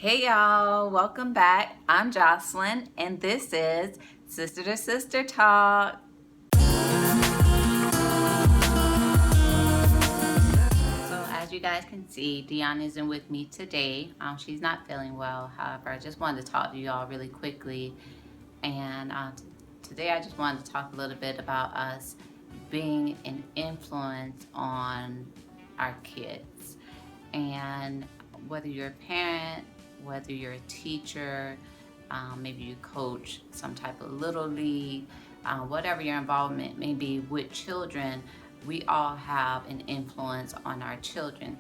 Hey y'all, welcome back. I'm Jocelyn, and this is Sister to Sister Talk. So, as you guys can see, Dion isn't with me today. She's not feeling well. However, I just wanted to talk to y'all really quickly. And today, I just wanted to talk a little bit about us being an influence on our kids. And whether you're a parent, whether you're a teacher, maybe you coach some type of little league, whatever your involvement may be with children, we all have an influence on our children.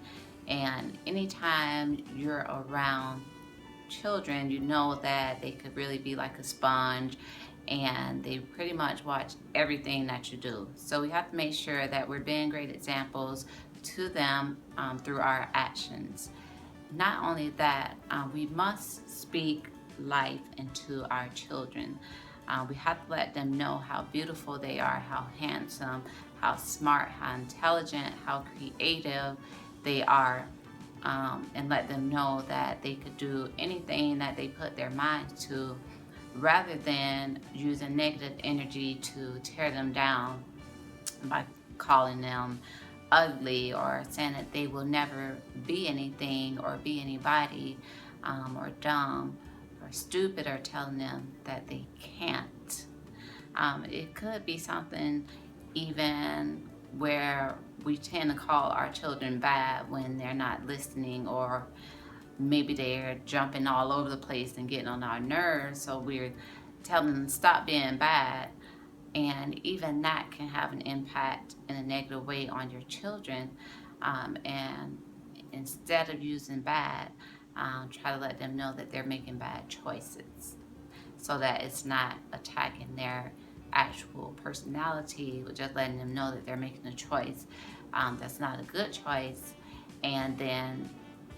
And anytime you're around children, you know that they could really be like a sponge and they pretty much watch everything that you do. So we have to make sure that we're being great examples to them through our actions. Not only that, we must speak life into our children. We have to let them know how beautiful they are, how handsome, how smart, how intelligent, how creative they are, and let them know that they could do anything that they put their minds to, rather than using negative energy to tear them down by calling them ugly or saying that they will never be anything or be anybody, or dumb or stupid, or telling them that they can't. It could be something even where we tend to call our children bad when they're not listening, or maybe they're jumping all over the place and getting on our nerves, so we're telling them to stop being bad. And even that can have an impact in a negative way on your children. And instead of using bad, try to let them know that they're making bad choices, so that it's not attacking their actual personality, but just letting them know that they're making a choice that's not a good choice, and then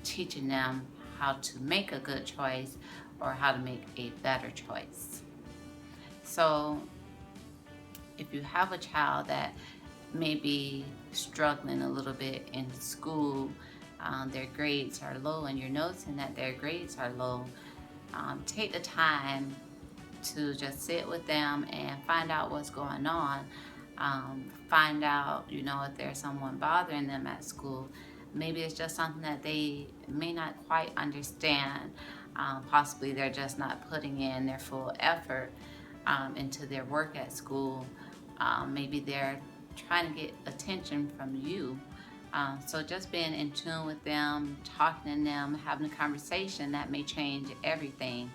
teaching them how to make a good choice or how to make a better choice. So if you have a child that may be struggling a little bit in school, their grades are low, and you're noticing that their grades are low, take the time to just sit with them and find out what's going on. Find out, if there's someone bothering them at school. Maybe it's just something that they may not quite understand. Possibly they're just not putting in their full effort into their work at school. Maybe they're trying to get attention from you. So just being in tune with them, talking to them, having a conversation, that may change everything.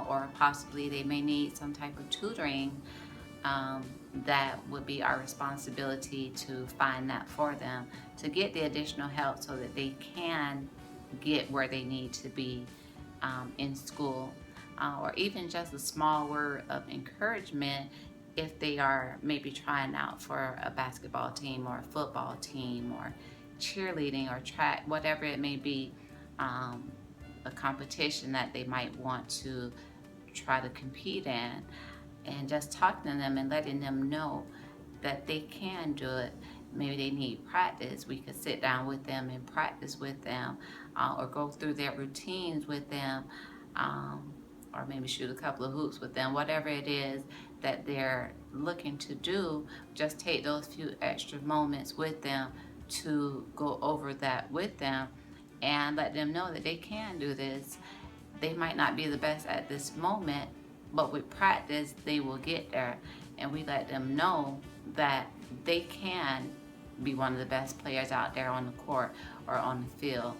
Or possibly they may need some type of tutoring. That would be our responsibility to find that for them, to get the additional help so that they can get where they need to be in school. Or even just a small word of encouragement if they are maybe trying out for a basketball team or a football team or cheerleading or track, whatever it may be, a competition that they might want to try to compete in, and just talking to them and letting them know that they can do it. Maybe they need practice. We could sit down with them and practice with them, or go through their routines with them, or maybe shoot a couple of hoops with them. Whatever it is that they're looking to do, just take those few extra moments with them to go over that with them and let them know that they can do this. They might not be the best at this moment, but with practice, they will get there. And we let them know that they can be one of the best players out there on the court or on the field,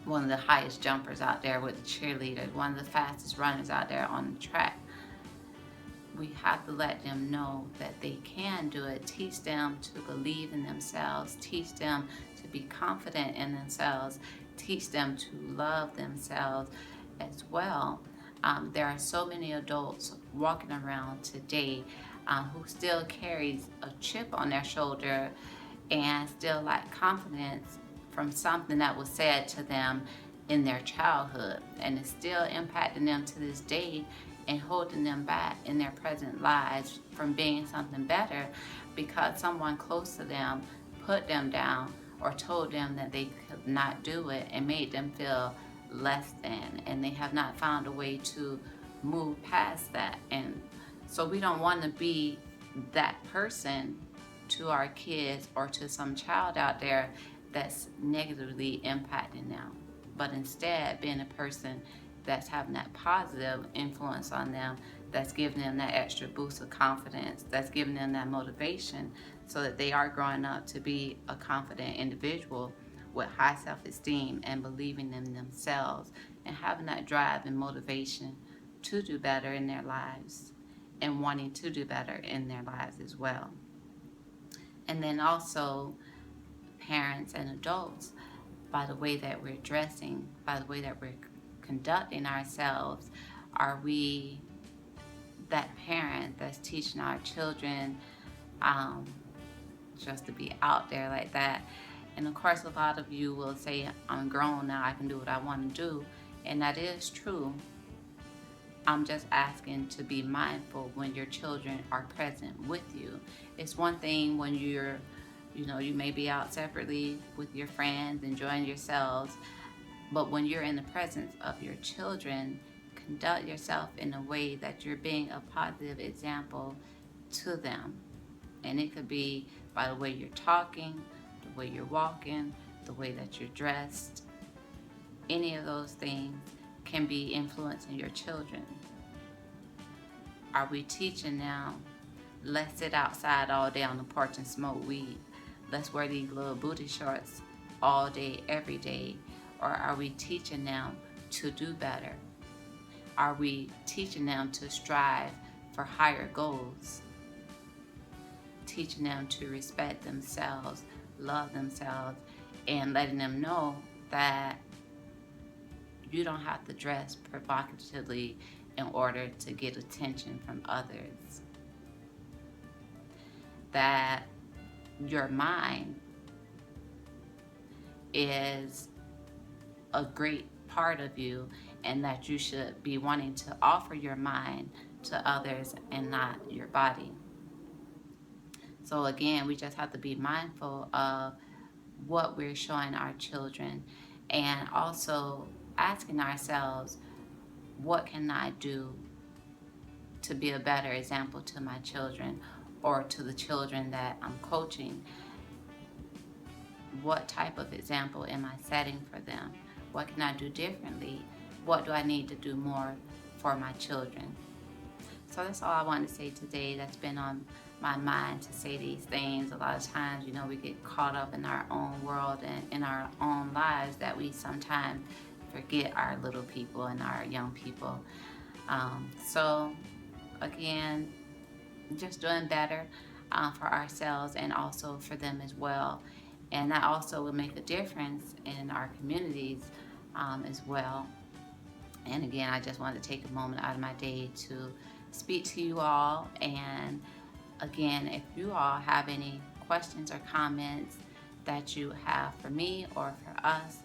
one of the highest jumpers out there with the cheerleaders, one of the fastest runners out there on the track. We have to let them know that they can do it. Teach them to believe in themselves. Teach them to be confident in themselves. Teach them to love themselves as well. There are so many adults walking around today who still carries a chip on their shoulder and still lack confidence from something that was said to them in their childhood, and it's still impacting them to this day and holding them back in their present lives from being something better, because someone close to them put them down or told them that they could not do it and made them feel less than, and they have not found a way to move past that. And so we don't want to be that person to our kids or to some child out there that's negatively impacting them, but instead being a person that's having that positive influence on them, that's giving them that extra boost of confidence, that's giving them that motivation so that they are growing up to be a confident individual with high self-esteem and believing in themselves and having that drive and motivation to do better in their lives and wanting to do better in their lives as well. And then also parents and adults, by the way that we're dressing, by the way that we're conducting ourselves, are we that parent that's teaching our children um, just to be out there like that? And of course, a lot of you will say, I'm grown now, I can do what I want to do. And that is true. I'm just asking to be mindful when your children are present with you. It's one thing when you may be out separately with your friends, enjoying yourselves, but when you're in the presence of your children, conduct yourself in a way that you're being a positive example to them. And it could be by the way you're talking, the way you're walking, the way that you're dressed. Any of those things can be influencing your children. Are we teaching them, let's sit outside all day on the porch and smoke weed? Let's wear these little booty shorts all day, every day? Or are we teaching them to do better? Are we teaching them to strive for higher goals? Teaching them to respect themselves, love themselves, and letting them know that you don't have to dress provocatively in order to get attention from others. That your mind is a great part of you, and that you should be wanting to offer your mind to others and not your body. So again, we just have to be mindful of what we're showing our children, and also asking ourselves, what can I do to be a better example to my children or to the children that I'm coaching? What type of example am I setting for them? What can I do differently? What do I need to do more for my children? So that's all I wanted to say today. That's been on my mind to say these things. A lot of times, we get caught up in our own world and in our own lives that we sometimes forget our little people and our young people. So again, just doing better for ourselves and also for them as well. And that also will make a difference in our communities as well. And again, I just wanted to take a moment out of my day to speak to you all. And again, if you all have any questions or comments that you have for me or for us,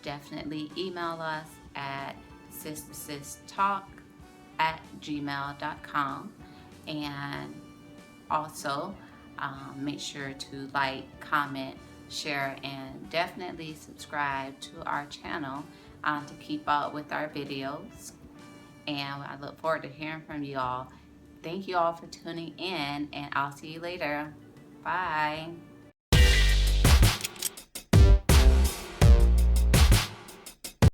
definitely email us at sistersistalk@gmail.com. And also make sure to like, comment, share, and definitely subscribe to our channel to keep up with our videos. And I look forward to hearing from you all. Thank you all for tuning in, and I'll see you later. Bye.